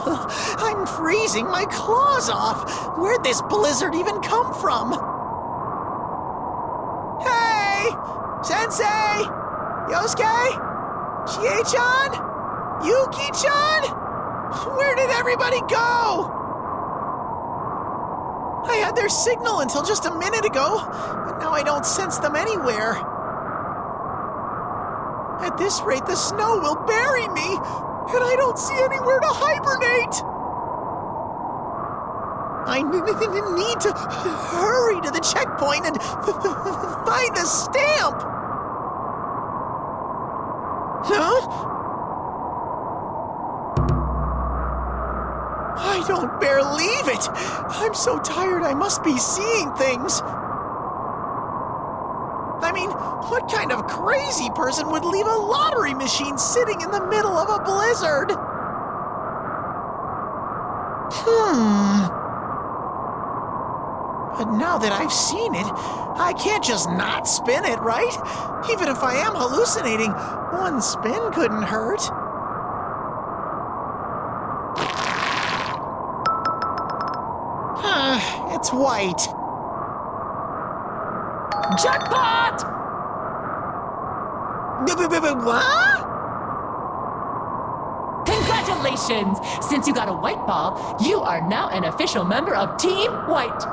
I'm freezing my claws off. Where'd this blizzard even come from? Hey! Sensei! Yosuke? Chie-chan? Yuki-chan? Where did everybody go? I had their signal until just a minute ago, but now I don't sense them anywhere. At this rate, the snow will bury me, and I don't see anywhere to hibernate. I need to hurry to the checkpoint and find the stamp. Huh? I don't believe it! I'm so tired I must be seeing things. I mean, what kind of crazy person would leave a lottery machine sitting in the middle of a blizzard? But now that I've seen it, I can't just not spin it, right? Even if I am hallucinating, one spin couldn't hurt. It's white. Jackpot! What? Congratulations! Since you got a white ball, you are now an official member of Team White.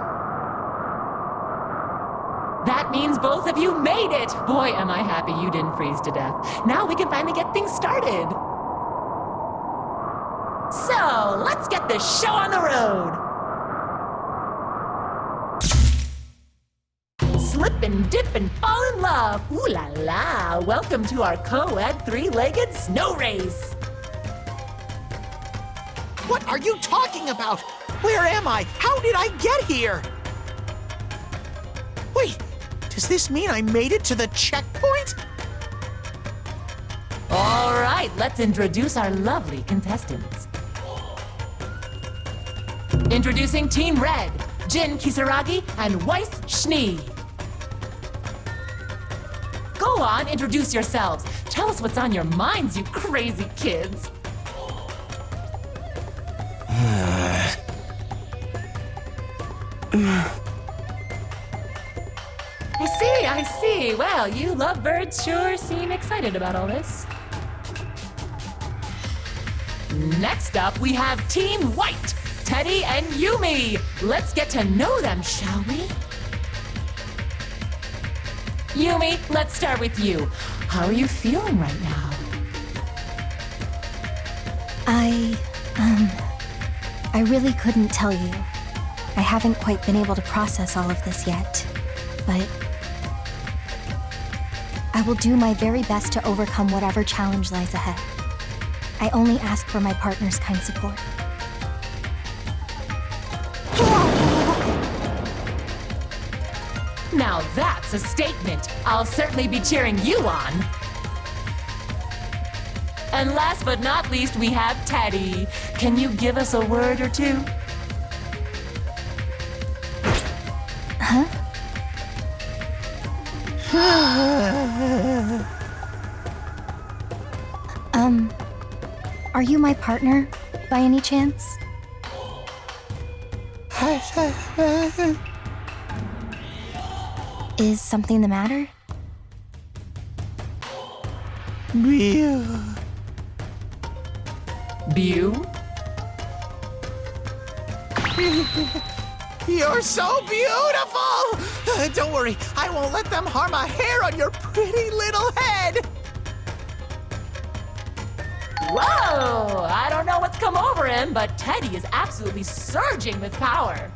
That means both of you made it! Boy, am I happy you didn't freeze to death. Now we can finally get things started. So, let's get this show on the road. Slip and dip and fall in love. Ooh la la. Welcome to our co-ed three-legged snow race. What are you talking about? Where am I? How did I get here? Wait, does this mean I made it to the checkpoint? All right, let's introduce our lovely contestants. Introducing Team Red, Jin Kisaragi and Weiss Schnee. Go on, introduce yourselves. Tell us what's on your minds, you crazy kids. I see. Well, you lovebirds sure seem excited about all this. Next up, we have Team White, Teddy and Yumi. Let's get to know them, shall we? Yumi, let's start with you. How are you feeling right now? I really couldn't tell you. I haven't quite been able to process all of this yet, but I will do my very best to overcome whatever challenge lies ahead. I only ask for my partner's kind support. Now that's a statement. I'll certainly be cheering you on. And last but not least, we have Teddy. Can you give us a word or two? Huh? Are you my partner, by any chance? Is something the matter? Bew? You're so beautiful! Don't worry, I won't let them harm a hair on your pretty little head! Whoa! I don't know what's come over him, but Teddy is absolutely surging with power.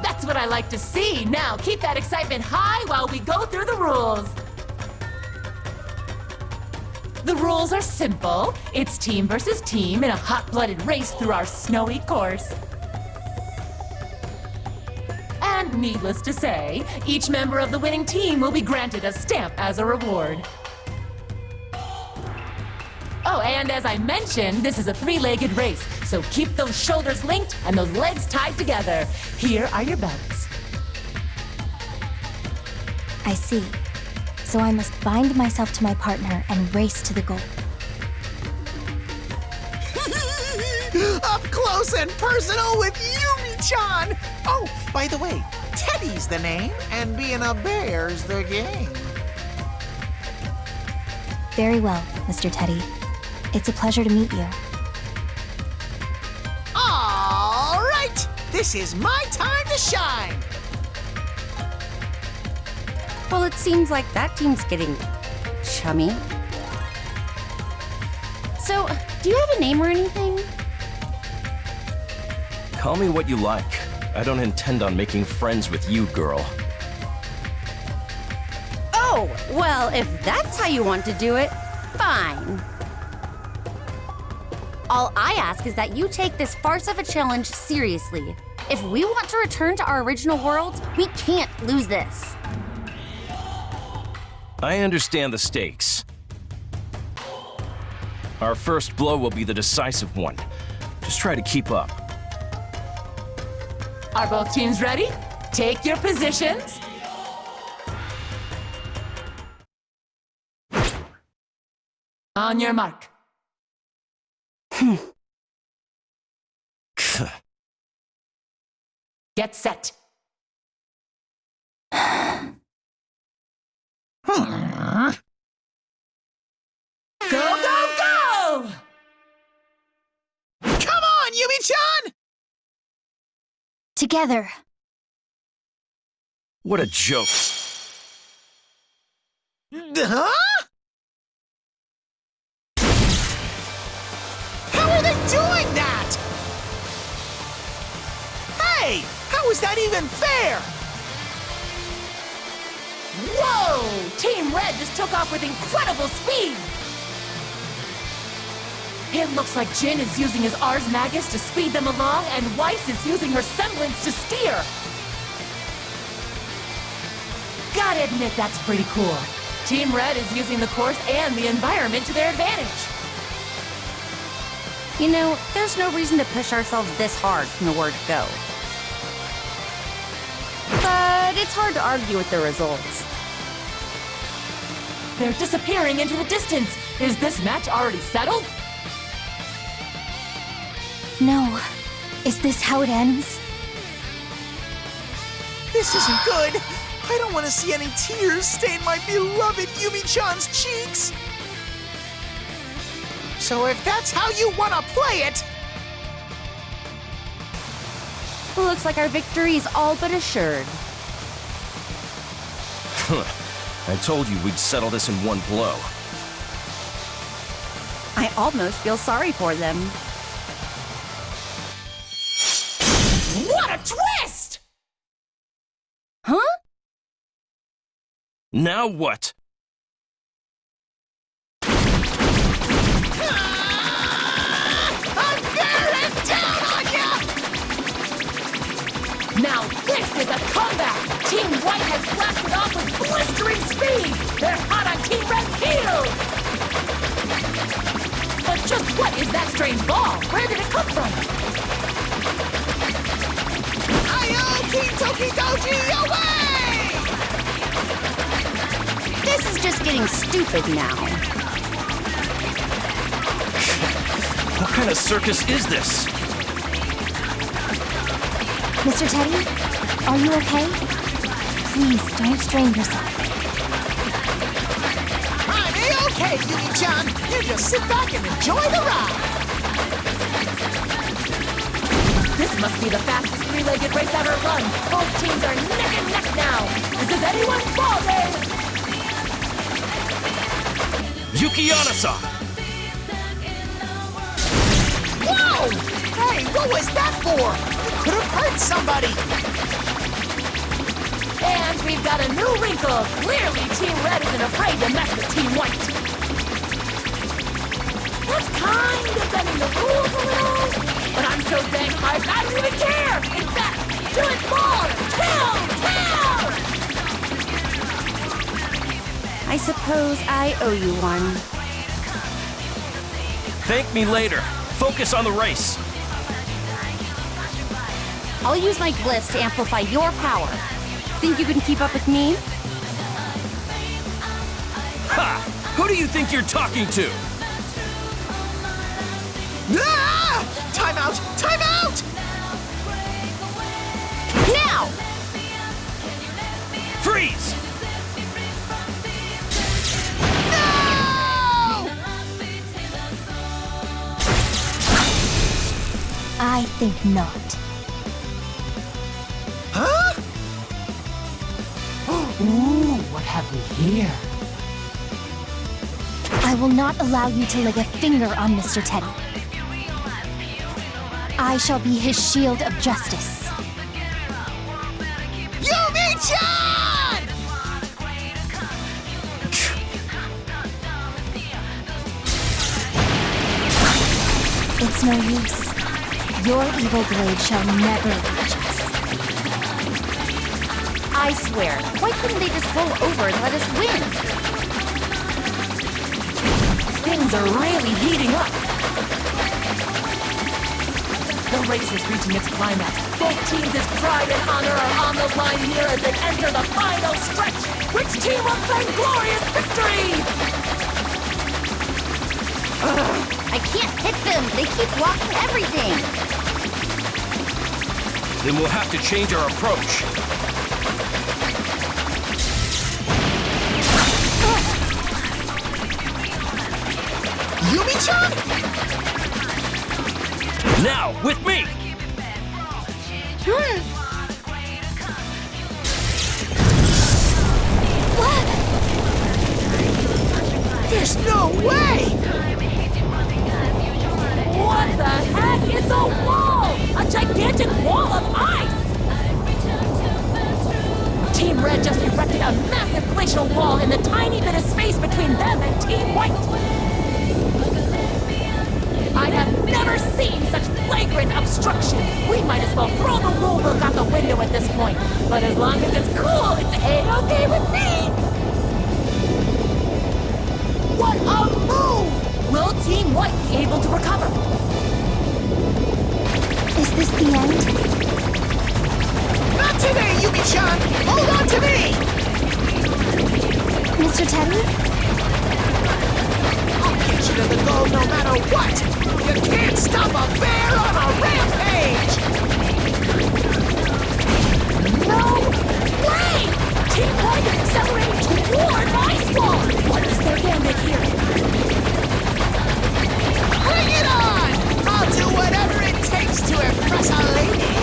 That's what I like to see. Now, keep that excitement high while we go through the rules. The rules are simple. It's team versus team in a hot-blooded race through our snowy course. And needless to say, each member of the winning team will be granted a stamp as a reward. Oh, and as I mentioned, this is a three-legged race, so keep those shoulders linked and those legs tied together. Here are your belts. I see. So I must bind myself to my partner and race to the goal. Up close and personal with Yumi-chan! Oh, by the way, Teddy's the name, and being a bear's the game. Very well, Mr. Teddy. It's a pleasure to meet you. All right! This is my time to shine! Well, it seems like that team's getting chummy. So, do you have a name or anything? Call me what you like. I don't intend on making friends with you, girl. Oh, well, if that's how you want to do it, fine. All I ask is that you take this farce of a challenge seriously. If we want to return to our original worlds, we can't lose this. I understand the stakes. Our first blow will be the decisive one. Just try to keep up. Are both teams ready? Take your positions. On your mark. Get set. Go, go, go! Come on, Yumi-chan! Together. What a joke. Huh? How are they doing that? Hey, how is that even fair? Whoa! Team Red just took off with incredible speed! It looks like Jin is using his Ars Magus to speed them along, and Weiss is using her semblance to steer. Gotta admit, that's pretty cool. Team Red is using the course and the environment to their advantage. You know, there's no reason to push ourselves this hard from the word go. But it's hard to argue with the results. They're disappearing into the distance. Is this match already settled? No. Is this how it ends? This isn't good. I don't want to see any tears stain my beloved Yumi-chan's cheeks. So if that's how you want to play it... Looks like our victory is all but assured. I told you we'd settle this in one blow. I almost feel sorry for them. What a twist! Huh? Now what? I'm bearing down on ya! Now this is a comeback! Team White has blasted off with blistering speed! They're hot on Team Red's heels! But just what is that strange ball? Where did it come from? Ayo, Toki Doji, away! This is just getting stupid now. What kind of circus is this? Mr. Teddy, are you okay? Please don't strain yourself. I'm A-okay, Yumi-chan. You just sit back and enjoy the ride. This must be the fastest three-legged race ever run. Both teams are neck and neck now. This is anyone's ball game. Yuki Anasa! Whoa! Hey, what was that for? You could have hurt somebody. And we've got a new wrinkle. Clearly, Team Red isn't afraid to mess with Team White. That's kind of bending the rules a little. But I'm so dang hyped, I don't even care! In fact, do it more! Kill! I suppose I owe you one. Thank me later. Focus on the race. I'll use my glyphs to amplify your power. Think you can keep up with me? Ha! Who do you think you're talking to? Ah! Time out! Time out! Now! Freeze! No! I think not. Huh? Ooh, what have we here? I will not allow you to lay a finger on Mr. Teddy. I shall be his shield of justice. Yumi-chan! It's no use. Your evil blade shall never reach us. I swear, why couldn't they just roll over and let us win? Things are really heating up. The race is reaching its climax. Both teams' pride and honor are on the line here as they enter the final stretch. Which team will claim glorious victory? I can't hit them. They keep blocking everything. Then we'll have to change our approach. Yumi-chan? Now, with me! There's no way! What the heck? It's a wall! A gigantic wall of ice! Team Red just erected a massive glacial wall in the tiny bit of space between them and Team White. I have never seen such flagrant obstruction. We might as well throw the rulebook out the window at this point. But as long as it's cool, it's A-okay with me! What a move! Will Team White be able to recover? Is this the end? Not today, Yumi-chan! Hold on to me! Mr. Teddy? I'll get you to the goal no matter what! You can't stop a bear on a rampage! No way! Team White is accelerating toward Ice Wall! What is their gambit here? Bring it on! I'll do whatever it takes to impress a lady!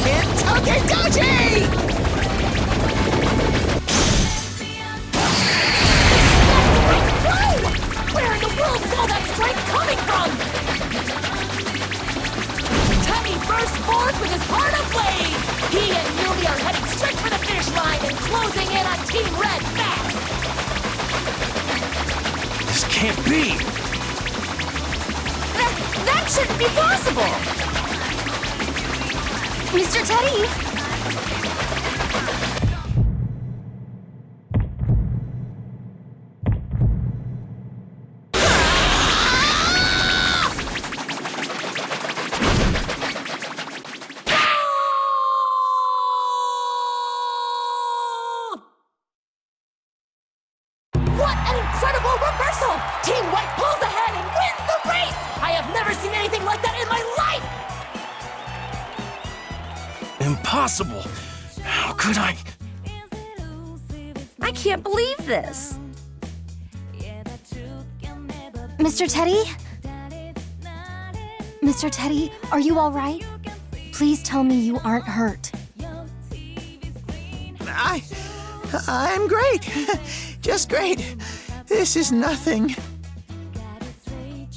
In Tokidoji! Where in the world is all that strength coming from? Teddy bursts forth with his heart ablaze! He and Yumi are headed straight for the finish line and closing in on Team Red fast! This can't be! That shouldn't be possible. Mr. Teddy! What an incredible reversal! Team White pulls ahead and wins the race! I have never seen anything like that in my life! Impossible! How could I? I can't believe this. Mr. Teddy? Mr. Teddy, are you all right? Please tell me you aren't hurt. I'm great. Just great. This is nothing.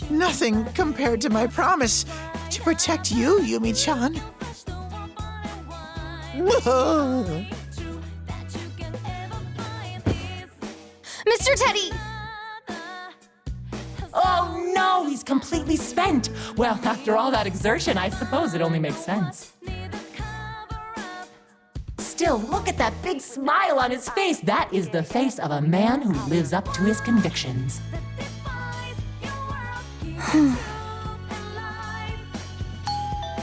Nothing compared to my promise to protect you, Yumi-chan. Mr. Teddy! Oh no, he's completely spent! Well, after all that exertion, I suppose it only makes sense. Still, look at that big smile on his face. That is the face of a man who lives up to his convictions.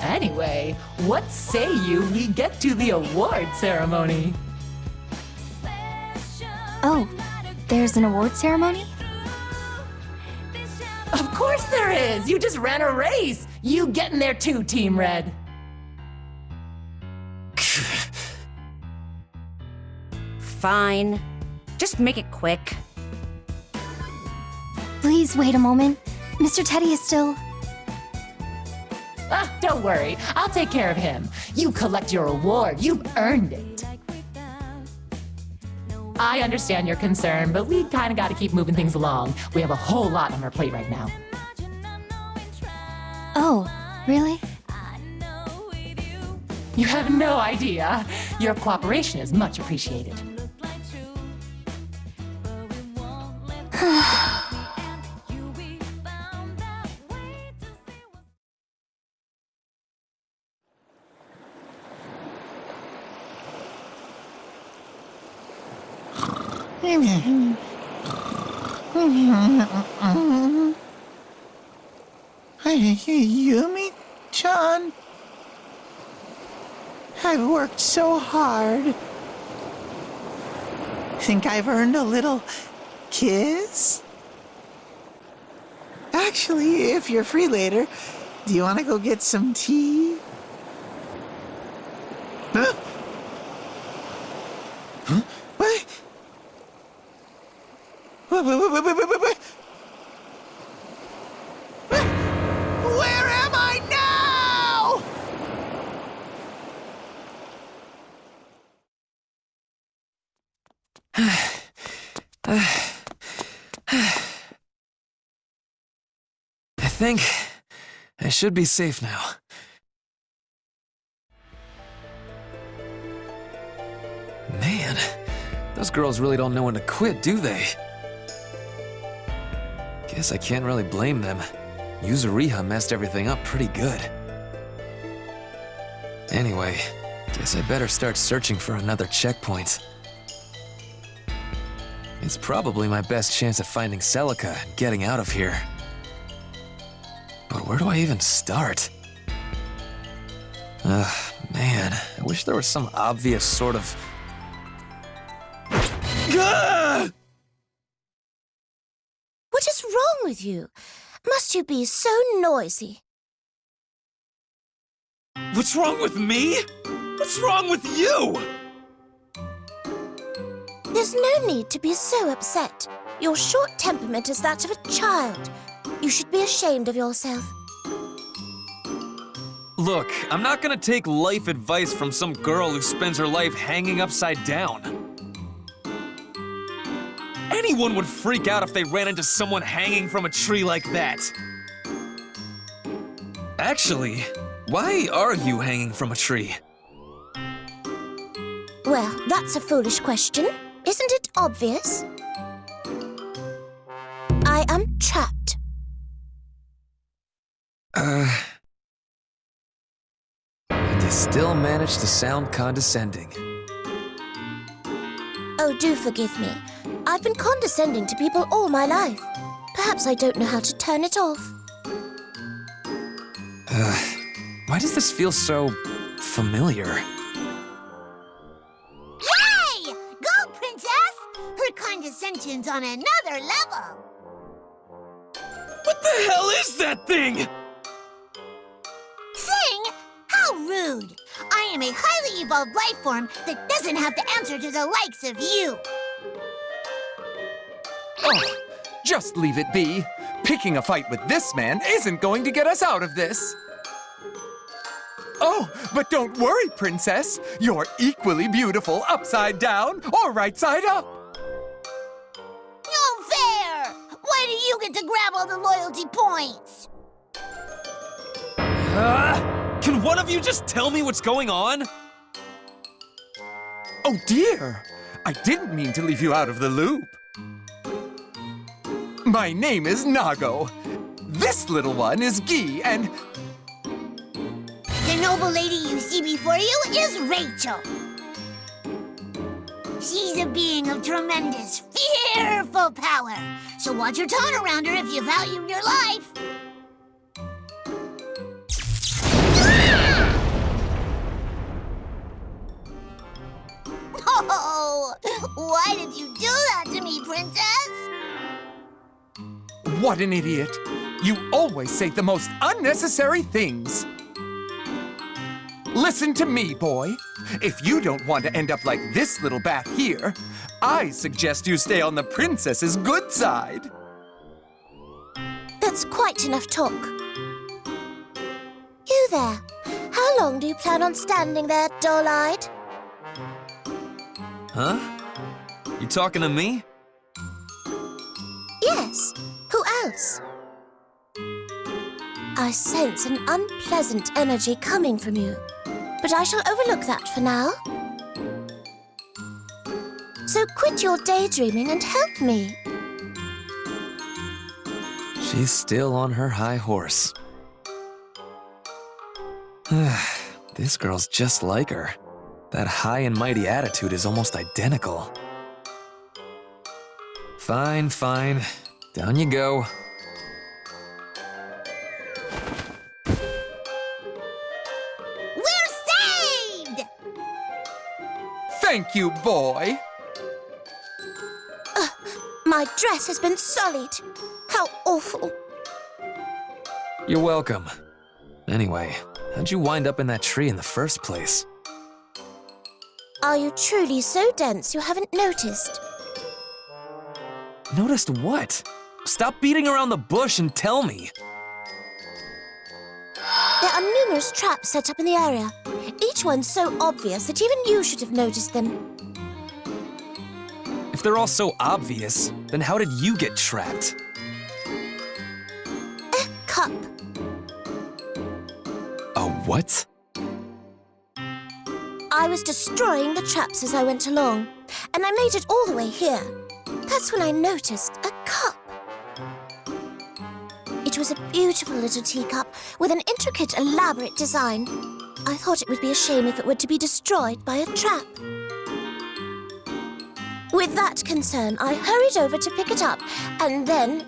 Anyway, what say you we get to the award ceremony? Oh, there's an award ceremony? Of course there is! You just ran a race! You get in there too, Team Red. Fine. Just make it quick. Please wait a moment. Mr. Teddy is still... Ah, don't worry. I'll take care of him. You collect your reward. You've earned it. I understand your concern, but we kind of got to keep moving things along. We have a whole lot on our plate right now. Oh, really? You have no idea. Your cooperation is much appreciated. Yumi-chan? I've worked so hard. Think I've earned a little kiss? Actually, if you're free later, do you want to go get some tea? Huh? Huh? What? What? Where am I now? I think I should be safe now. Man, those girls really don't know when to quit, do they? Guess I can't really blame them. Yuzuriha messed everything up pretty good. Anyway, guess I better start searching for another checkpoint. It's probably my best chance at finding Celica and getting out of here. But where do I even start? Ugh, man, I wish there was some obvious sort of... Gah! What is wrong with you? Must you be so noisy? What's wrong with me? What's wrong with you? There's no need to be so upset. Your short temperament is that of a child. You should be ashamed of yourself. Look, I'm not gonna take life advice from some girl who spends her life hanging upside down. Anyone would freak out if they ran into someone hanging from a tree like that. Actually, why are you hanging from a tree? Well, that's a foolish question. Isn't it obvious? I am trapped. And you still manage to sound condescending. Oh, do forgive me. I've been condescending to people all my life. Perhaps I don't know how to turn it off. Why does this feel so familiar? Hey! Go, Princess! Her condescension's on another level. What the hell is that thing? Thing? How rude! I am a highly evolved life form that doesn't have to answer to the likes of you. Oh, just leave it be. Picking a fight with this man isn't going to get us out of this. Oh, but don't worry, Princess. You're equally beautiful upside down or right side up. No fair! Why do you get to grab all the loyalty points? Can one of you just tell me what's going on? Oh dear, I didn't mean to leave you out of the loop. My name is Nago. This little one is Gi, and... The noble lady you see before you is Rachel. She's a being of tremendous, fearful power. So watch your tone around her if you value your life. Oh, why did you do that to me, Princess? What an idiot. You always say the most unnecessary things. Listen to me, boy. If you don't want to end up like this little bat here, I suggest you stay on the princess's good side. That's quite enough talk. You there. How long do you plan on standing there, dull-eyed? Huh? You talking to me? Yes. Who else? I sense an unpleasant energy coming from you, but I shall overlook that for now. So quit your daydreaming and help me. She's still on her high horse. This girl's just like her. That high and mighty attitude is almost identical. Fine, fine. Down you go. We're saved! Thank you, boy. My dress has been sullied. How awful. You're welcome. Anyway, how'd you wind up in that tree in the first place? Are you truly so dense you haven't noticed? Noticed what? Stop beating around the bush and tell me. There are numerous traps set up in the area. Each one so obvious that even you should have noticed them. If they're all so obvious, then how did you get trapped? A cup. A what? I was destroying the traps as I went along, and I made it all the way here. That's when I noticed a cup. It was a beautiful little teacup with an intricate, elaborate design. I thought it would be a shame if it were to be destroyed by a trap. With that concern, I hurried over to pick it up, and then...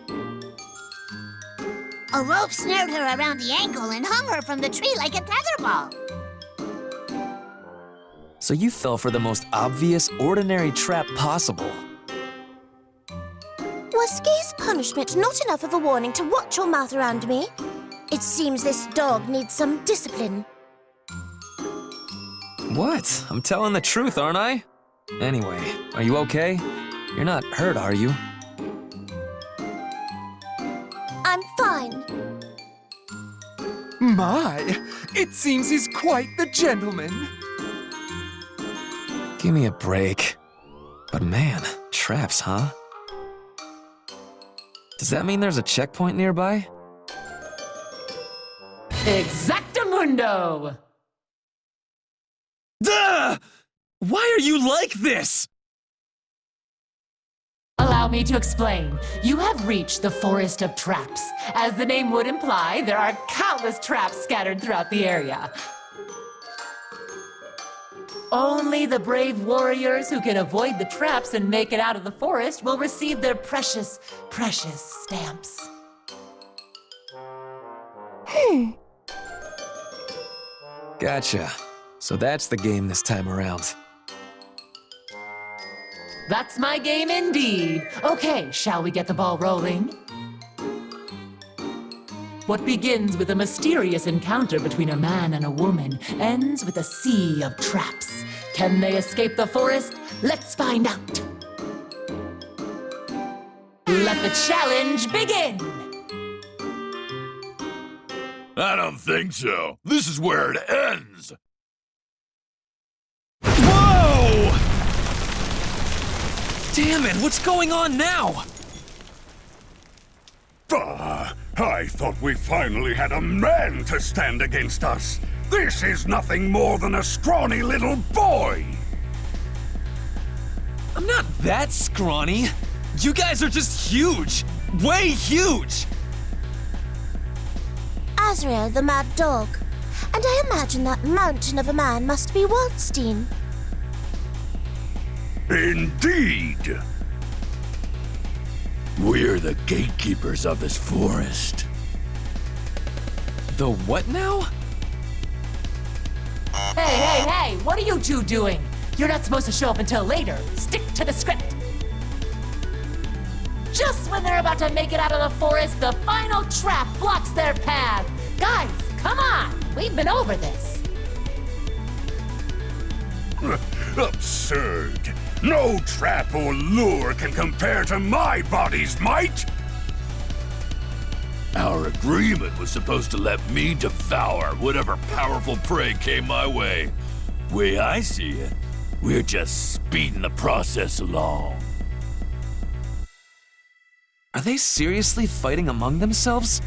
A rope snared her around the ankle and hung her from the tree like a tetherball. So you fell for the most obvious, ordinary trap possible. Was Ski's punishment not enough of a warning to watch your mouth around me? It seems this dog needs some discipline. What? I'm telling the truth, aren't I? Anyway, are you okay? You're not hurt, are you? I'm fine. My, it seems he's quite the gentleman. Give me a break. But man, traps, huh? Does that mean there's a checkpoint nearby? Exactamundo! Duh! Why are you like this? Allow me to explain. You have reached the Forest of Traps. As the name would imply, there are countless traps scattered throughout the area. Only the brave warriors who can avoid the traps and make it out of the forest will receive their precious, precious stamps. Gotcha. So that's the game this time around. That's my game indeed. Okay, shall we get the ball rolling? What begins with a mysterious encounter between a man and a woman ends with a sea of traps. Can they escape the forest? Let's find out. Let the challenge begin. I don't think so. This is where it ends. Whoa! Damn it, what's going on now? I thought we finally had a man to stand against us. This is nothing more than a scrawny little boy. I'm not that scrawny. You guys are just huge. Way huge. Azrael, the mad dog. And I imagine that mountain of a man must be Waldstein. Indeed. We're the gatekeepers of this forest. The what now? Hey, what are you two doing? You're not supposed to show up until later. Stick to the script. Just when they're about to make it out of the forest, the final trap blocks their path. Guys, come on! We've been over this. Absurd. No trap or lure can compare to my body's might. Our agreement was supposed to let me devour whatever powerful prey came my way. Way I see it, we're just speeding the process along. Are they seriously fighting among themselves?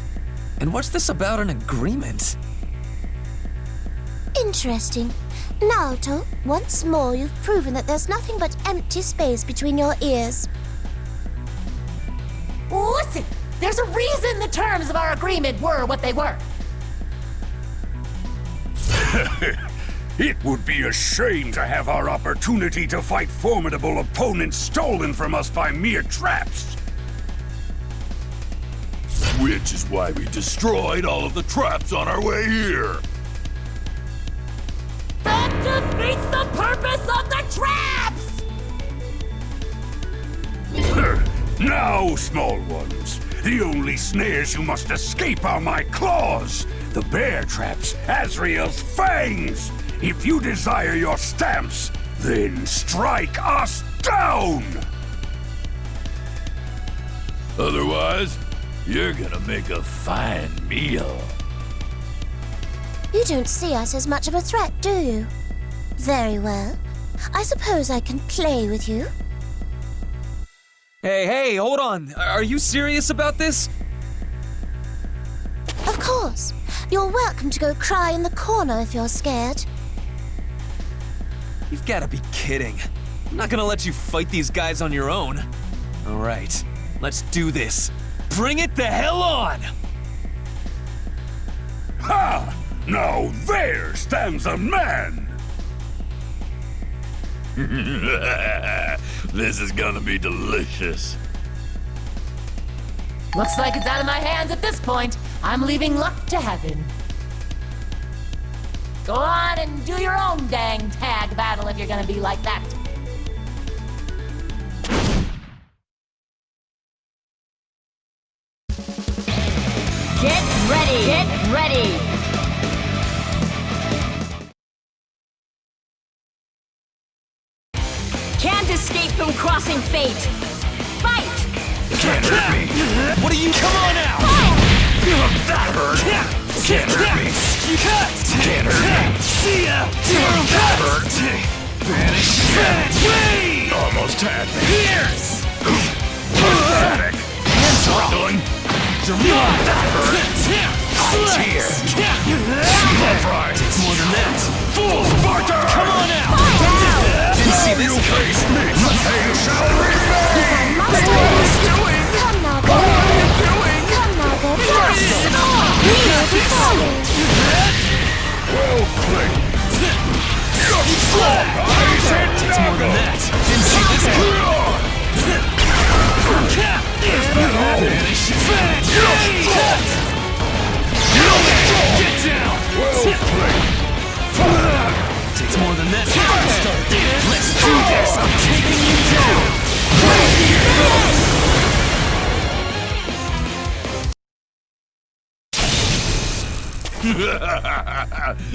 And what's this about an agreement? Interesting. Naoto, once more you've proven that there's nothing but empty space between your ears. Listen, there's a reason the terms of our agreement were what they were. It would be a shame to have our opportunity to fight formidable opponents stolen from us by mere traps. Which is why we destroyed all of the traps on our way here. That defeats the purpose of the traps! Now, small ones, the only snares you must escape are my claws, the bear traps, Azrael's fangs. If you desire your stamps, then strike us down! Otherwise, you're gonna make a fine meal. You don't see us as much of a threat, do you? Very well. I suppose I can play with you. Hey, hold on. Are you serious about this? Of course. You're welcome to go cry in the corner if you're scared. You've gotta be kidding. I'm not gonna let you fight these guys on your own. All right, let's do this. Bring it the hell on! Ha! Now there stands a man! This is gonna be delicious. Looks like it's out of my hands at this point. I'm leaving luck to heaven. Go on and do your own dang tag battle if you're gonna be like that. Get ready! Get ready! Can't escape from crossing fate! Fight! Can't hurt me! What are you? Come on out! That hurt! Can't hurt me! Can't hurt me! See ya! That hurt! Vanish! Almost had me! Here's! Pathetic! Struggling! That hurt! Eyes here! Love right! It's more than that! Full Sparta! Come on out! Didn't see this Face me! They shall remain! What are you doing? Come now, go. What are you doing? Come now, go. We will be falling. Well played! It's more than that! Didn't see this Get down! Well played! Takes more than that. Let's do this! I'm taking you down!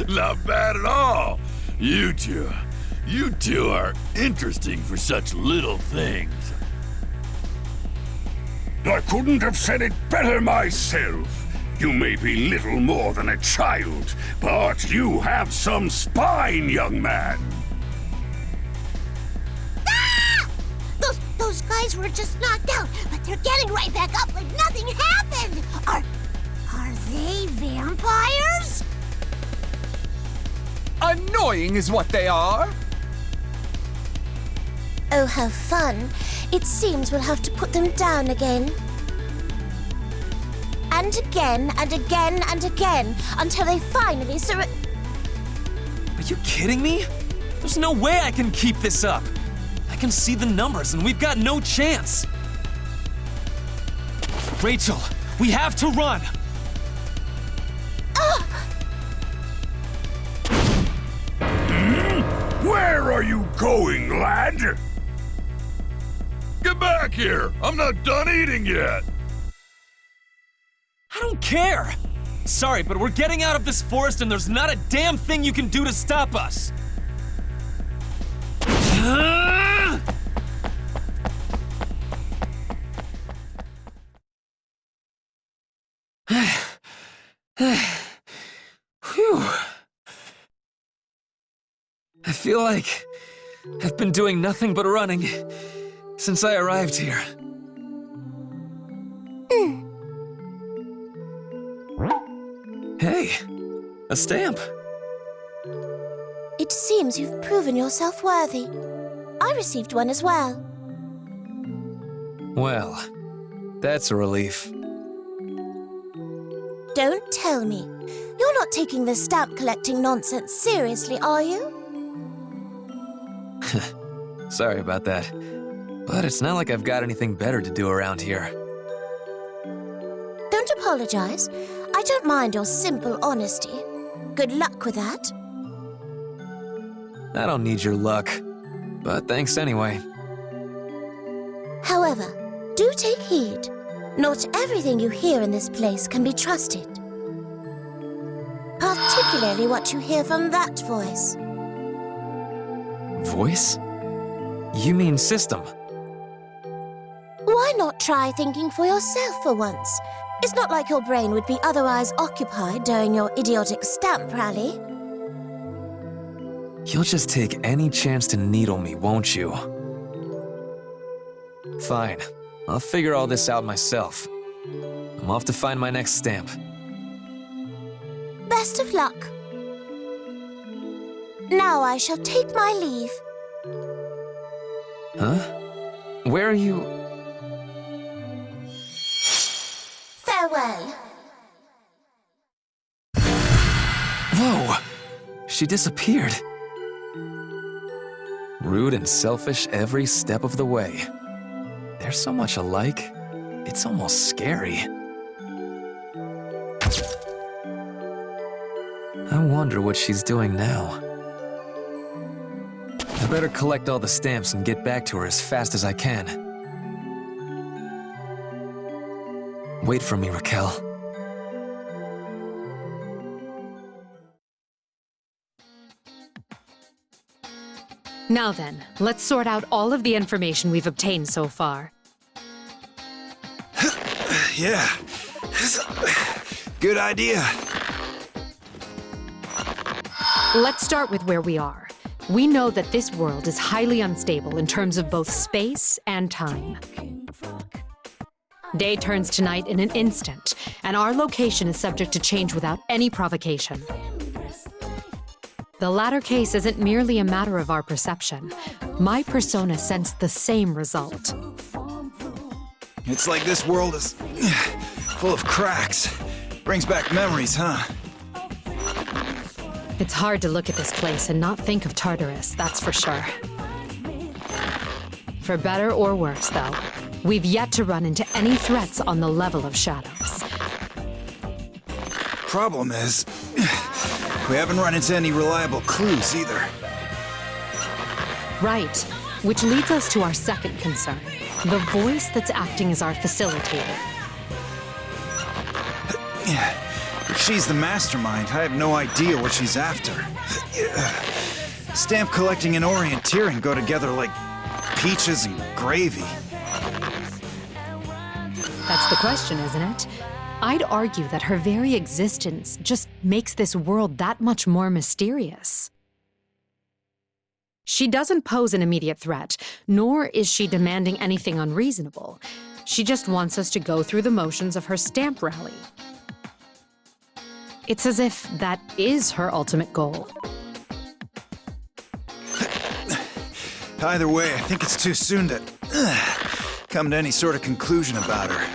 Not bad at all! You two are interesting for such little things. I couldn't have said it better myself. You may be little more than a child, but you have some spine, young man. Ah! Those guys were just knocked out, but they're getting right back up like nothing happened. Are they vampires? Annoying is what they are. Oh, how fun. It seems we'll have to put them down again. And again, and again, and again, until they finally Are you kidding me? There's no way I can keep this up. I can see the numbers, and we've got no chance. Rachel, we have to run. Where are you going, lad? Goodbye! back here! I'm not done eating yet! I don't care! Sorry, but we're getting out of this forest and there's not a damn thing you can do to stop us! Phew. I feel like I've been doing nothing but running since I arrived here. Hey, a stamp. It seems you've proven yourself worthy. I received one as well. Well, that's a relief. Don't tell me. You're not taking this stamp collecting nonsense seriously, are you? Sorry about that. But it's not like I've got anything better to do around here. Don't apologize. I don't mind your simple honesty. Good luck with that. I don't need your luck. But thanks anyway. However, do take heed. Not everything you hear in this place can be trusted. Particularly what you hear from that voice. Voice? You mean system? Why not try thinking for yourself for once? It's not like your brain would be otherwise occupied during your idiotic stamp rally. You'll just take any chance to needle me, won't you? Fine. I'll figure all this out myself. I'm off to find my next stamp. Best of luck. Now I shall take my leave. Huh? Where are you? Farewell. Whoa! She disappeared. Rude and selfish every step of the way. They're so much alike, it's almost scary. I wonder what she's doing now. I better collect all the stamps and get back to her as fast as I can. Wait for me, Raquel. Now then, let's sort out all of the information we've obtained so far. Yeah, good idea. Let's start with where we are. We know that this world is highly unstable in terms of both space and time. Day turns to night in an instant, and our location is subject to change without any provocation. The latter case isn't merely a matter of our perception. My persona sensed the same result. It's like this world is full of cracks. Brings back memories, huh? It's hard to look at this place and not think of Tartarus, that's for sure. For better or worse, though, we've yet to run into any threats on the level of shadows. Problem is, we haven't run into any reliable clues either. Right, which leads us to our second concern, the voice that's acting as our facilitator. If she's the mastermind, I have no idea what she's after. Stamp collecting and orienteering go together like peaches and gravy. That's the question, isn't it? I'd argue that her very existence just makes this world that much more mysterious. She doesn't pose an immediate threat, nor is she demanding anything unreasonable. She just wants us to go through the motions of her stamp rally. It's as if that is her ultimate goal. Either way, I think it's too soon to come to any sort of conclusion about her.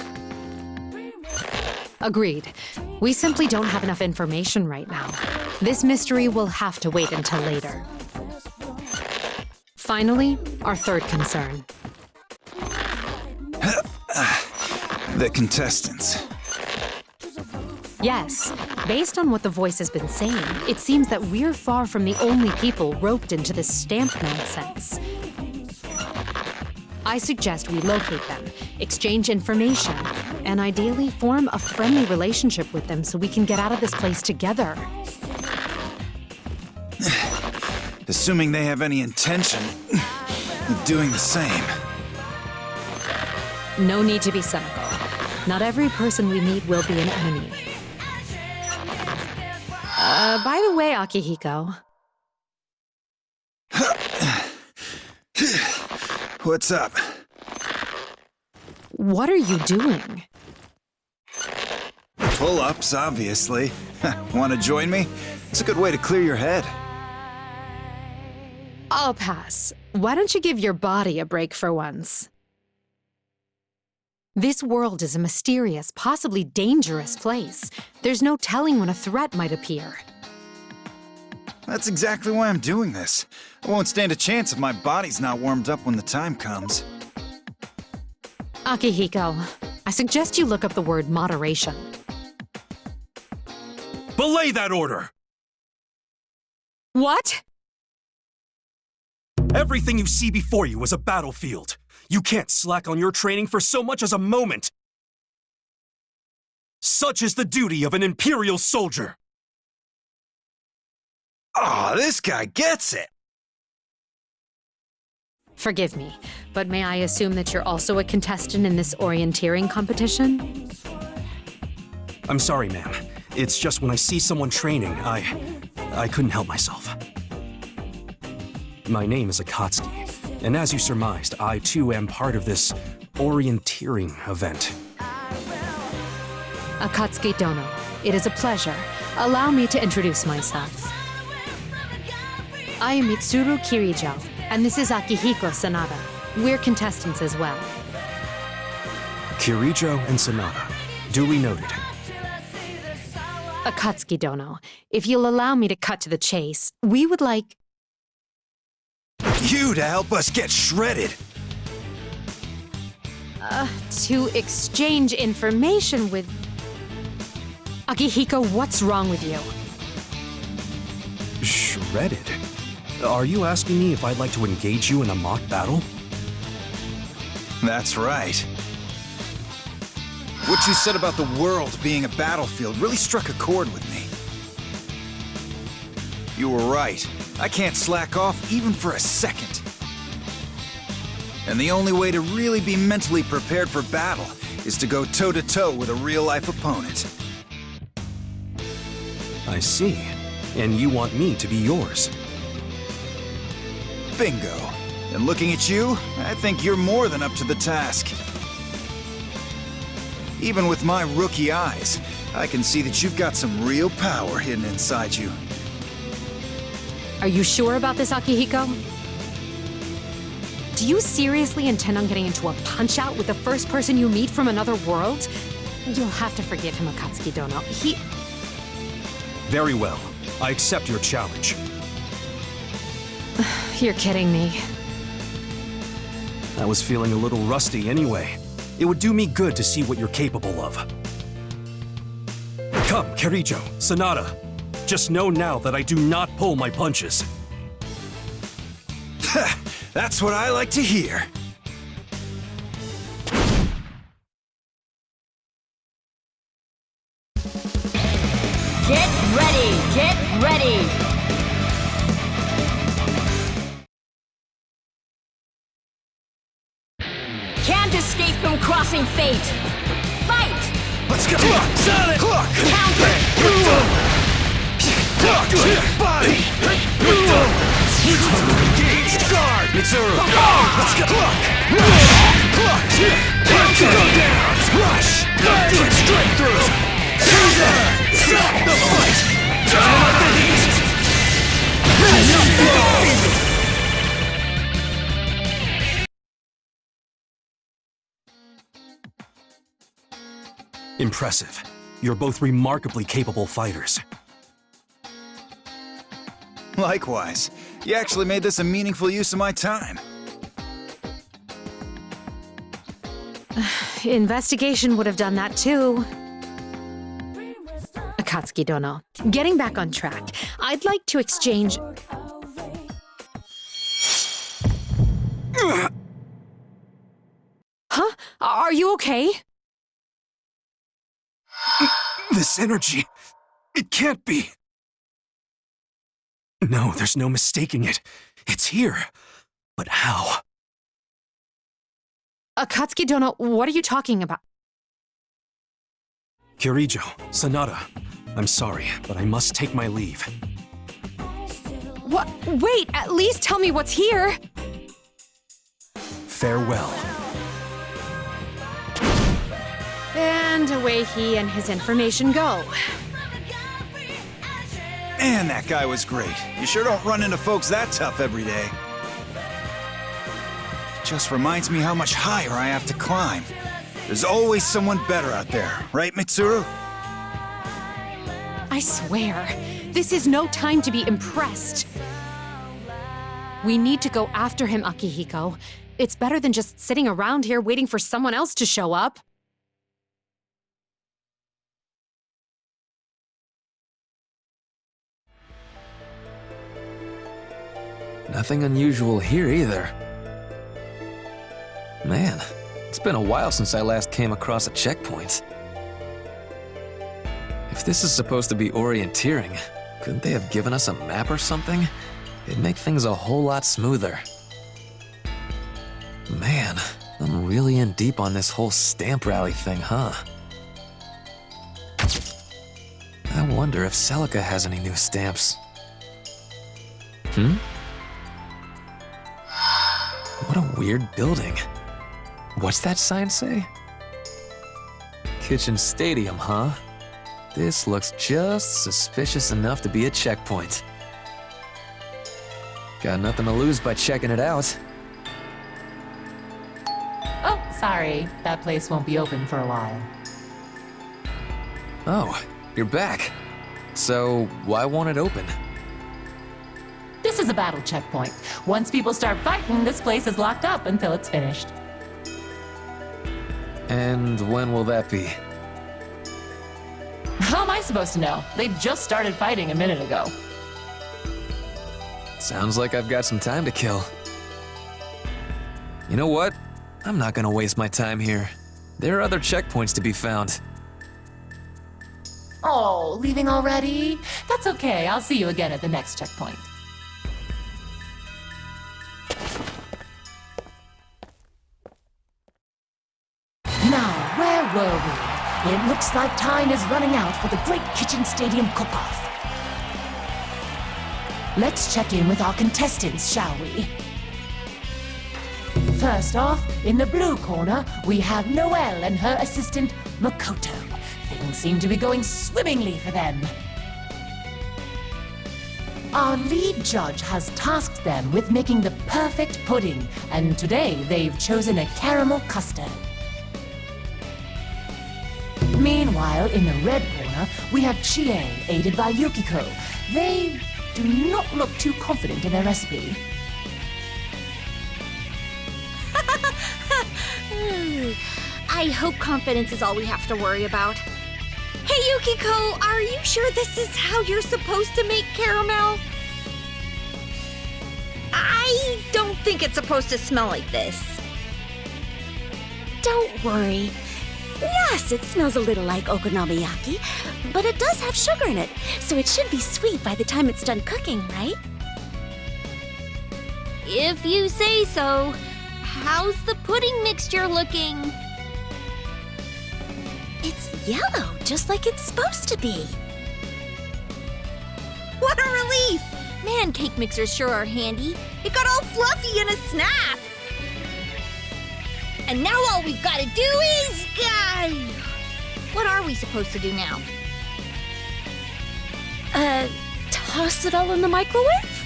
Agreed. We simply don't have enough information right now. This mystery will have to wait until later. Finally, our third concern. The contestants. Yes, based on what the voice has been saying, it seems that we're far from the only people roped into this stamp nonsense. I suggest we locate them, exchange information, and ideally form a friendly relationship with them so we can get out of this place together. Assuming they have any intention of doing the same. No need to be cynical. Not every person we meet will be an enemy. By the way, Akihiko. What's up? What are you doing? Pull-ups, obviously. Want to join me? It's a good way to clear your head. I'll pass. Why don't you give your body a break for once? This world is a mysterious, possibly dangerous place. There's no telling when a threat might appear. That's exactly why I'm doing this. I won't stand a chance if my body's not warmed up when the time comes. Akihiko, I suggest you look up the word moderation. Belay that order! What? Everything you see before you is a battlefield. You can't slack on your training for so much as a moment. Such is the duty of an Imperial soldier. Oh, this guy gets it! Forgive me, but may I assume that you're also a contestant in this orienteering competition? I'm sorry, ma'am. It's just when I see someone training, I couldn't help myself. My name is Akatsuki, and as you surmised, I too am part of this orienteering event. Akatsuki Dono, it is a pleasure. Allow me to introduce myself. I am Mitsuru Kirijo, and this is Akihiko Sanada. We're contestants as well. Kirijo and Sanada. Duly noted. Akatsuki Dono, if you'll allow me to cut to the chase, we would like... You to help us get shredded! To exchange information with... Akihiko, what's wrong with you? Shredded? Are you asking me if I'd like to engage you in a mock battle? That's right. What you said about the world being a battlefield really struck a chord with me. You were right. I can't slack off even for a second. And the only way to really be mentally prepared for battle is to go toe-to-toe with a real-life opponent. I see. And you want me to be yours? Bingo. And looking at you, I think you're more than up to the task. Even with my rookie eyes, I can see that you've got some real power hidden inside you. Are you sure about this, Akihiko? Do you seriously intend on getting into a punch-out with the first person you meet from another world? You'll have to forgive him, Akatsuki Dono. Very well. I accept your challenge. You're kidding me. I was feeling a little rusty anyway. It would do me good to see what you're capable of. Come, Kirijo, Sanada. Just know now that I do not pull my punches. That's what I like to hear. Get ready! Get ready! Can't escape from crossing fate! Fight! Let's go! Solid! Counter! Body! Guard! Mitsuru! Let's go! Go down! Rush! Get straight through! Stop the fight! Turn up the heat! Impressive. You're both remarkably capable fighters. Likewise. You actually made this a meaningful use of my time. Investigation would have done that too. Akatsuki Dono, getting back on track, I'd like to exchange... Huh? Are you okay? This energy. It can't be. No, there's no mistaking it. It's here. But how? Akatsuki Dono, what are you talking about? Kirijo, Sanada, I'm sorry, but I must take my leave. What? Wait, at least tell me what's here! Farewell. And away he and his information go. Man, that guy was great. You sure don't run into folks that tough every day. Just reminds me how much higher I have to climb. There's always someone better out there, right, Mitsuru? I swear, this is no time to be impressed. We need to go after him, Akihiko. It's better than just sitting around here waiting for someone else to show up. Nothing unusual here either. Man, it's been a while since I last came across a checkpoint. If this is supposed to be orienteering, couldn't they have given us a map or something? It'd make things a whole lot smoother. Man, I'm really in deep on this whole stamp rally thing, huh? I wonder if Celica has any new stamps. What a weird building. What's that sign say? Kitchen Stadium, huh? This looks just suspicious enough to be a checkpoint. Got nothing to lose by checking it out. Oh, sorry. That place won't be open for a while. Oh, you're back. So, why won't it open? This is a battle checkpoint. Once people start fighting, this place is locked up until it's finished. And when will that be? How am I supposed to know? They just started fighting a minute ago. Sounds like I've got some time to kill. You know what? I'm not gonna waste my time here. There are other checkpoints to be found. Oh, leaving already? That's okay. I'll see you again at the next checkpoint. Now, where were we? It looks like time is running out for the Great Kitchen Stadium cook-off. Let's check in with our contestants, shall we? First off, in the blue corner, we have Noelle and her assistant, Makoto. Things seem to be going swimmingly for them. Our lead judge has tasked them with making the perfect pudding, and today they've chosen a caramel custard. Meanwhile, in the red corner, we have Chie, aided by Yukiko. They do not look too confident in their recipe. I hope confidence is all we have to worry about. Hey, Yukiko, are you sure this is how you're supposed to make caramel? I don't think it's supposed to smell like this. Don't worry. Yes, it smells a little like okonomiyaki, but it does have sugar in it, so it should be sweet by the time it's done cooking, right? If you say so. How's the pudding mixture looking? It's yellow, just like it's supposed to be. What a relief! Man, cake mixers sure are handy. It got all fluffy in a snap. And now all we've got to do is... what are we supposed to do now? Toss it all in the microwave?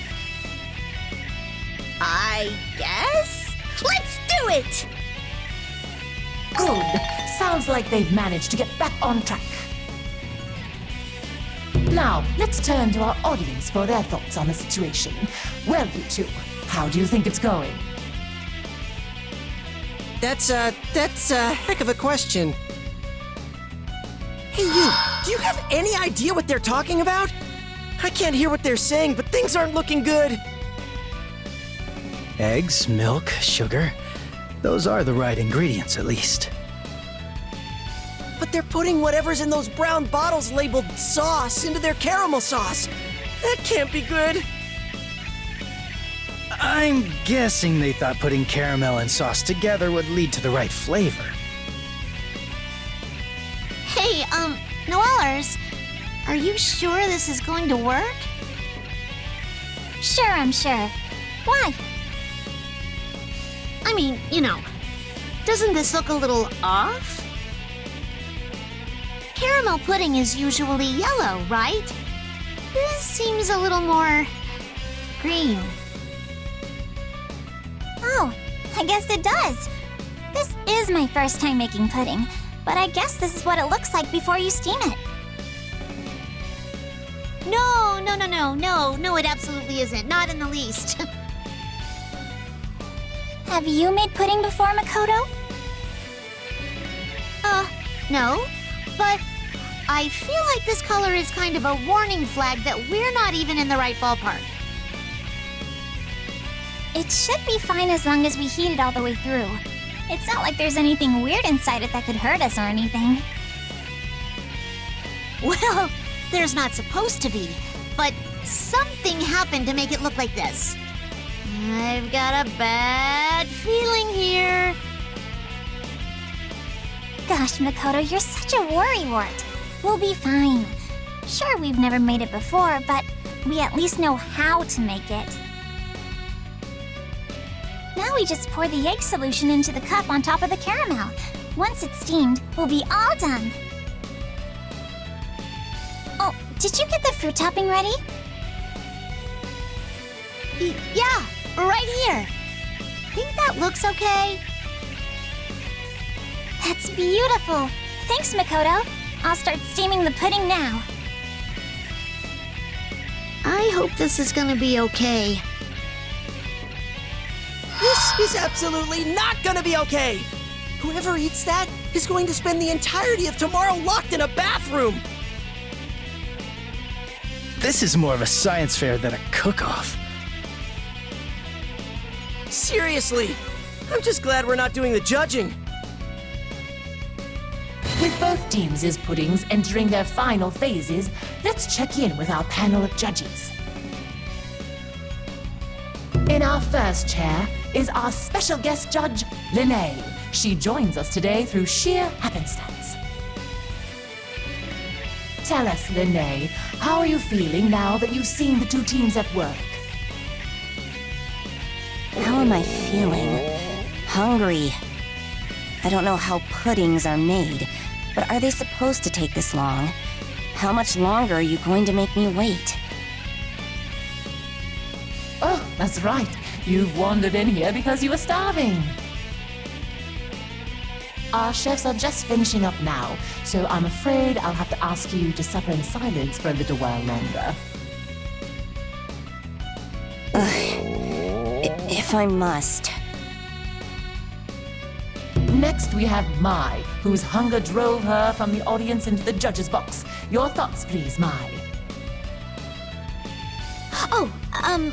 I guess? Let's do it! Good. Sounds like they've managed to get back on track. Now, let's turn to our audience for their thoughts on the situation. Well, you two, how do you think it's going? That's a heck of a question. Hey, you, do you have any idea what they're talking about? I can't hear what they're saying, but things aren't looking good. Eggs, milk, sugar. Those are the right ingredients, at least. But they're putting whatever's in those brown bottles labeled sauce into their caramel sauce. That can't be good. I'm guessing they thought putting caramel and sauce together would lead to the right flavor. Hey, Noellers, are you sure this is going to work? Sure, I'm sure. Why? I mean, you know, doesn't this look a little off? Caramel pudding is usually yellow, right? This seems a little more green. Oh, I guess it does. This is my first time making pudding, but I guess this is what it looks like before you steam it. No, it absolutely isn't. Not in the least. Have you made pudding before, Makoto? No, but I feel like this color is kind of a warning flag that we're not even in the right ballpark. It should be fine as long as we heat it all the way through. It's not like there's anything weird inside it that could hurt us or anything. Well, there's not supposed to be, but something happened to make it look like this. I've got a bad feeling here. Gosh, Makoto, you're such a worrywart. We'll be fine. Sure, we've never made it before, but we at least know how to make it. Now we just pour the egg solution into the cup on top of the caramel. Once it's steamed, we'll be all done. Oh, did you get the fruit topping ready? Yeah, right here. Think that looks okay? That's beautiful. Thanks, Makoto. I'll start steaming the pudding now. I hope this is gonna be okay. This is absolutely not gonna be okay! Whoever eats that is going to spend the entirety of tomorrow locked in a bathroom! This is more of a science fair than a cook-off. Seriously, I'm just glad we're not doing the judging. With both teams' puddings entering their final phases, let's check in with our panel of judges. In our first chair is our special guest judge, Linnea. She joins us today through sheer happenstance. Tell us, Linnea, how are you feeling now that you've seen the two teams at work? How am I feeling? Hungry. I don't know how puddings are made, but are they supposed to take this long? How much longer are you going to make me wait? Oh, that's right. You've wandered in here because you were starving. Our chefs are just finishing up now, so I'm afraid I'll have to ask you to suffer in silence for a little while longer. If I must. Next, we have Mai, whose hunger drove her from the audience into the judge's box. Your thoughts, please, Mai.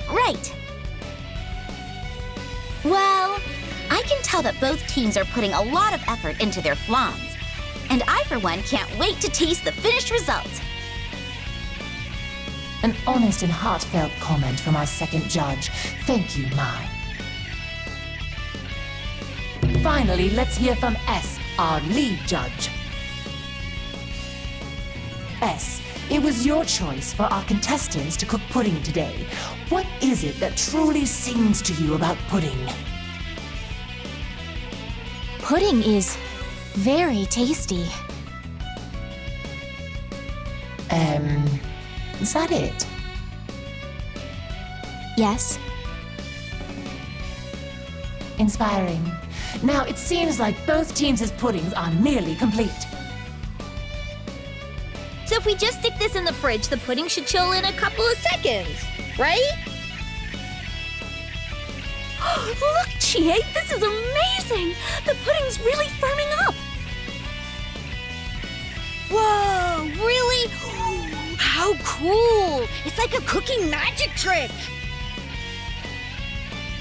Right. Well, I can tell that both teams are putting a lot of effort into their flans, and I, for one, can't wait to taste the finished result. An honest and heartfelt comment from our second judge. Thank you, Mai. Finally, let's hear from S, our lead judge. S, it was your choice for our contestants to cook pudding today. What is it that truly sings to you about pudding? Pudding is very tasty. Is that it? Yes. Inspiring. Now, it seems like both teams' puddings are nearly complete. So if we just stick this in the fridge, the pudding should chill in a couple of seconds, right? Look, Chie, this is amazing! The pudding's really firming up! Whoa, really? How cool! It's like a cooking magic trick!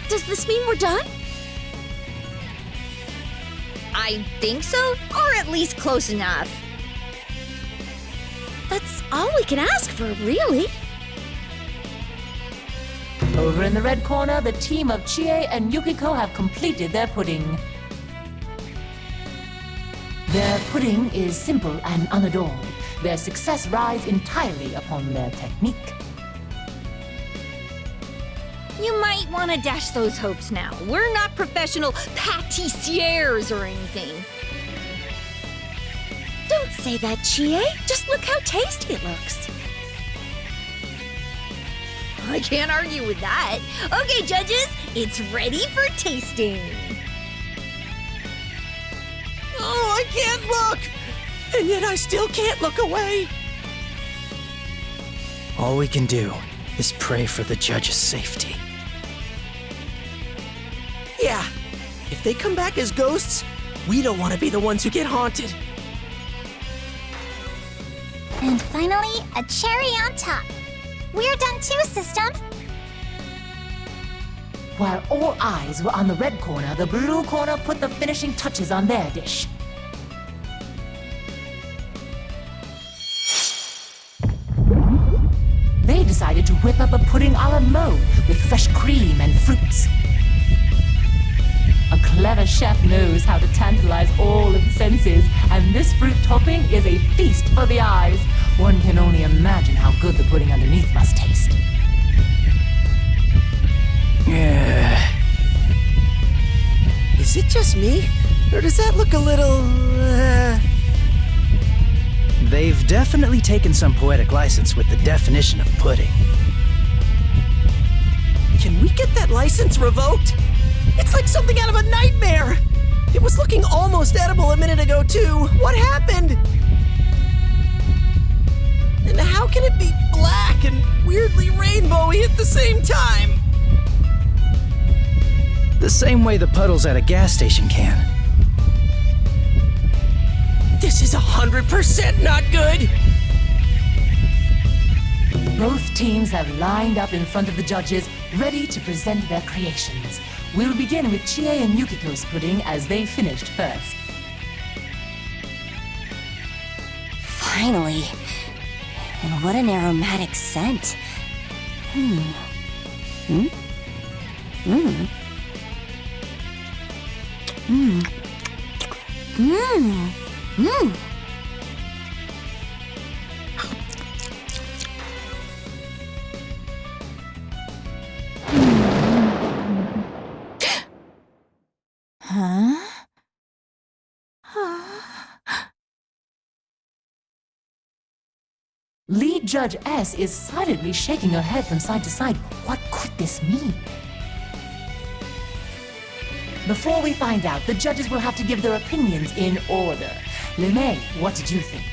Does this mean we're done? I think so, or at least close enough. That's all we can ask for, really. Over in the red corner, the team of Chie and Yukiko have completed their pudding. Their pudding is simple and unadorned. Their success rides entirely upon their technique. You might want to dash those hopes now. We're not professional pâtissiers or anything. Don't say that, Chie. Just look how tasty it looks. I can't argue with that. Okay, judges, it's ready for tasting. Oh, I can't look! And yet I still can't look away. All we can do is pray for the judge's safety. Yeah, if they come back as ghosts, we don't want to be the ones who get haunted. And finally, a cherry on top. We're done too, system. While all eyes were on the red corner, the blue corner put the finishing touches on their dish. They decided to whip up a pudding a la mode with fresh cream and fruits. A clever chef knows how to tantalize all of the senses, and this fruit topping is a feast for the eyes. One can only imagine how good the pudding underneath must taste. Is it just me? Or does that look a little, They've definitely taken some poetic license with the definition of pudding. Can we get that license revoked? It's like something out of a nightmare! It was looking almost edible a minute ago, too. What happened? And how can it be black and weirdly rainbowy at the same time? The same way the puddles at a gas station can. This is 100% not good! Both teams have lined up in front of the judges, ready to present their creations. We'll begin with Chie and Yukiko's pudding as they finished first. Finally. And what an aromatic scent. Lead Judge S is silently shaking her head from side to side. What could this mean? Before we find out, the judges will have to give their opinions in order. LeMay, what did you think?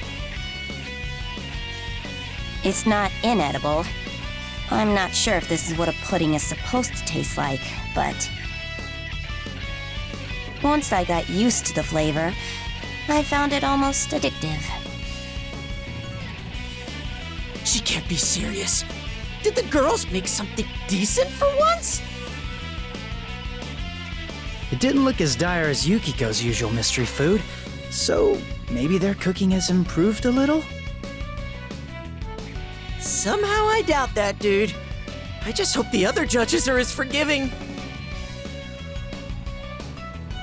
It's not inedible. I'm not sure if this is what a pudding is supposed to taste like, but once I got used to the flavor, I found it almost addictive. She can't be serious. Did the girls make something decent for once? It didn't look as dire as Yukiko's usual mystery food, so maybe their cooking has improved a little? Somehow I doubt that, dude. I just hope the other judges are as forgiving.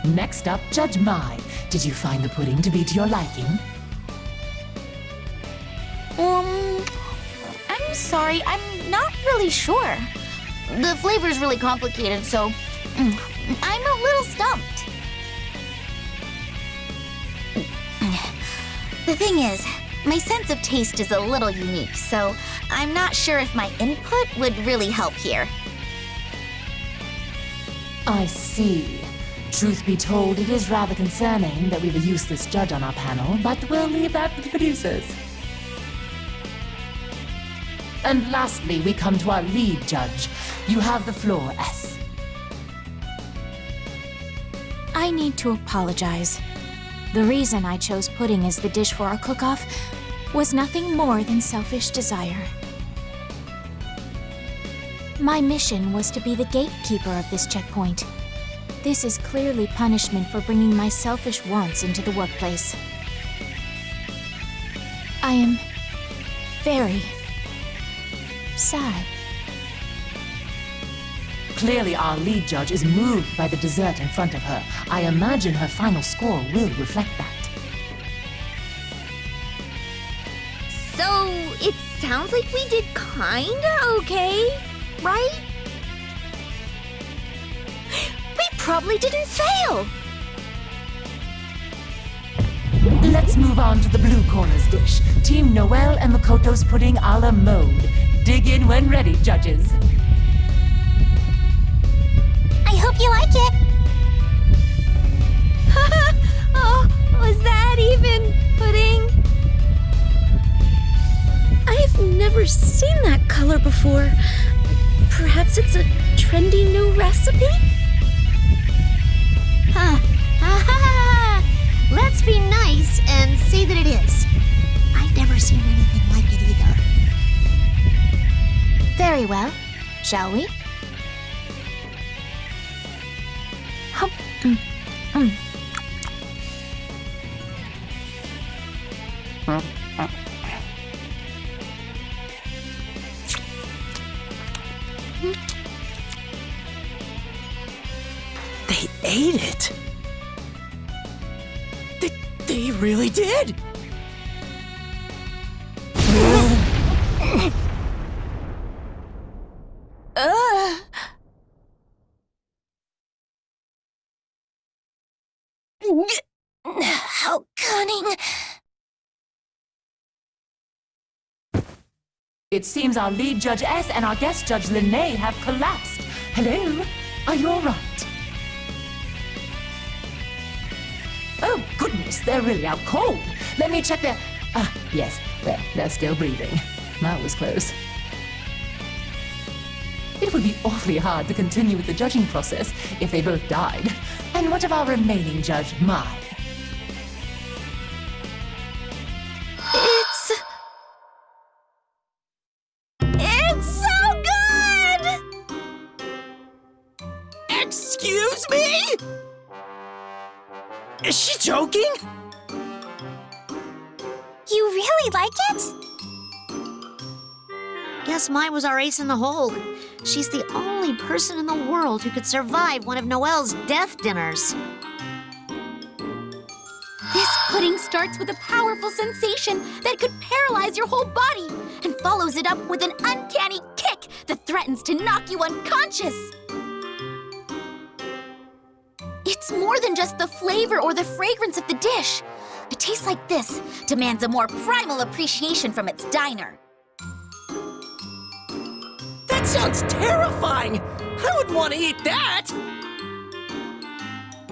Next up, Judge Mai. Did you find the pudding to be to your liking? I'm sorry, I'm not really sure. The flavor's really complicated, so I'm a little stumped. The thing is, my sense of taste is a little unique, so I'm not sure if my input would really help here. I see. Truth be told, it is rather concerning that we have a useless judge on our panel, but we'll leave that to the producers. And lastly, we come to our lead judge. You have the floor, S. I need to apologize. The reason I chose pudding as the dish for our cook-off was nothing more than selfish desire. My mission was to be the gatekeeper of this checkpoint. This is clearly punishment for bringing my selfish wants into the workplace. I am very sad. Clearly, our lead judge is moved by the dessert in front of her. I imagine her final score will reflect that. So, it sounds like we did kinda okay, right? We probably didn't fail! Let's move on to the blue corner's dish. Team Noelle and Makoto's pudding a la mode. Dig in when ready, judges. I hope you like it. Oh, was that even pudding? I've never seen that color before. Perhaps it's a trendy new recipe? Huh. Let's be nice and say that it is. I've never seen anything like it either. Very well. Shall we? They ate it. They really did. How cunning. It seems our lead judge S and our guest judge Lene have collapsed. Hello? Are you all right? Oh, goodness, they're really out cold. Let me check their... Ah, yes, well, they're still breathing. That was close. It would be awfully hard to continue with the judging process if they both died. And what of our remaining judge, Mai? It's so good! Excuse me? Is she joking? You really like it? Guess mine was our ace in the hole. She's the only person in the world who could survive one of Noelle's death dinners. This pudding starts with a powerful sensation that could paralyze your whole body and follows it up with an uncanny kick that threatens to knock you unconscious. It's more than just the flavor or the fragrance of the dish. A taste like this demands a more primal appreciation from its diner. That sounds terrifying! I would want to eat that!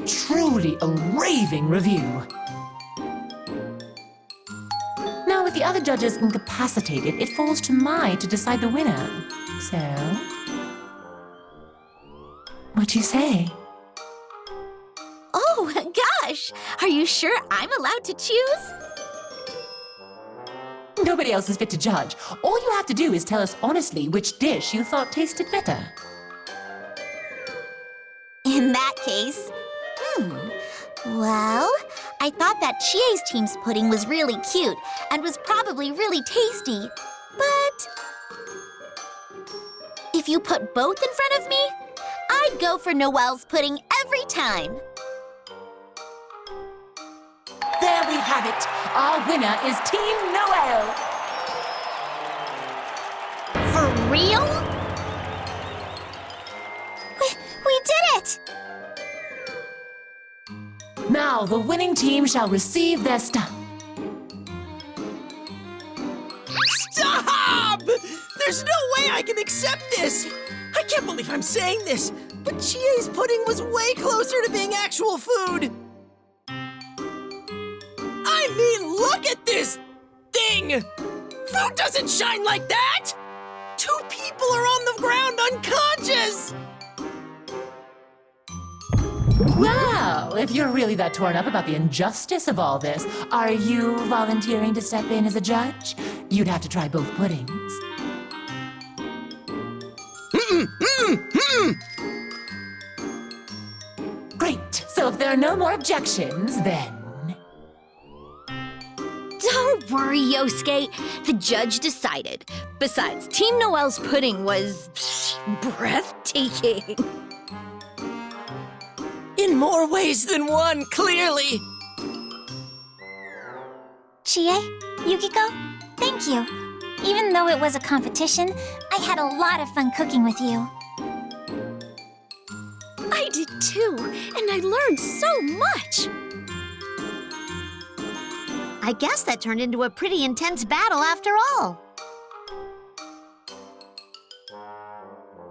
Truly a raving review. Now, with the other judges incapacitated, it falls to Mai to decide the winner. So... what do you say? Oh, gosh! Are you sure I'm allowed to choose? Nobody else is fit to judge. All you have to do is tell us honestly which dish you thought tasted better. In that case, well, I thought that Chie's team's pudding was really cute and was probably really tasty, but if you put both in front of me, I'd go for Noelle's pudding every time. There we have it. Our winner is Team Noelle. For real? We did it! Now the winning team shall receive their stuff. Stop! There's no way I can accept this! I can't believe I'm saying this, but Chie's pudding was way closer to being actual food! I mean, look at this thing! Food doesn't shine like that! 2 people are on the ground unconscious! Well, if you're really that torn up about the injustice of all this, are you volunteering to step in as a judge? You'd have to try both puddings. So if there are no more objections, then... Don't worry, Yosuke. The judge decided. Besides, Team Noel's pudding was breathtaking. In more ways than one, clearly. Chie, Yukiko, thank you. Even though it was a competition, I had a lot of fun cooking with you. I did too, and I learned so much. I guess that turned into a pretty intense battle after all.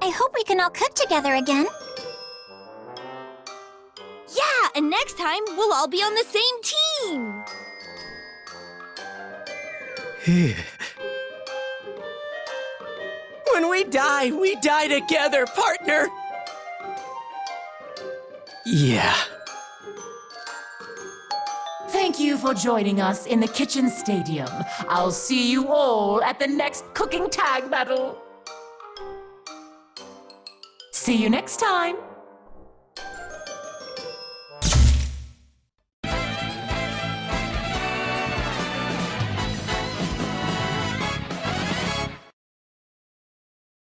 I hope we can all cook together again. Yeah, and next time we'll all be on the same team. When we die together, partner! Yeah. Thank you for joining us in the kitchen stadium. I'll see you all at the next cooking tag battle. See you next time.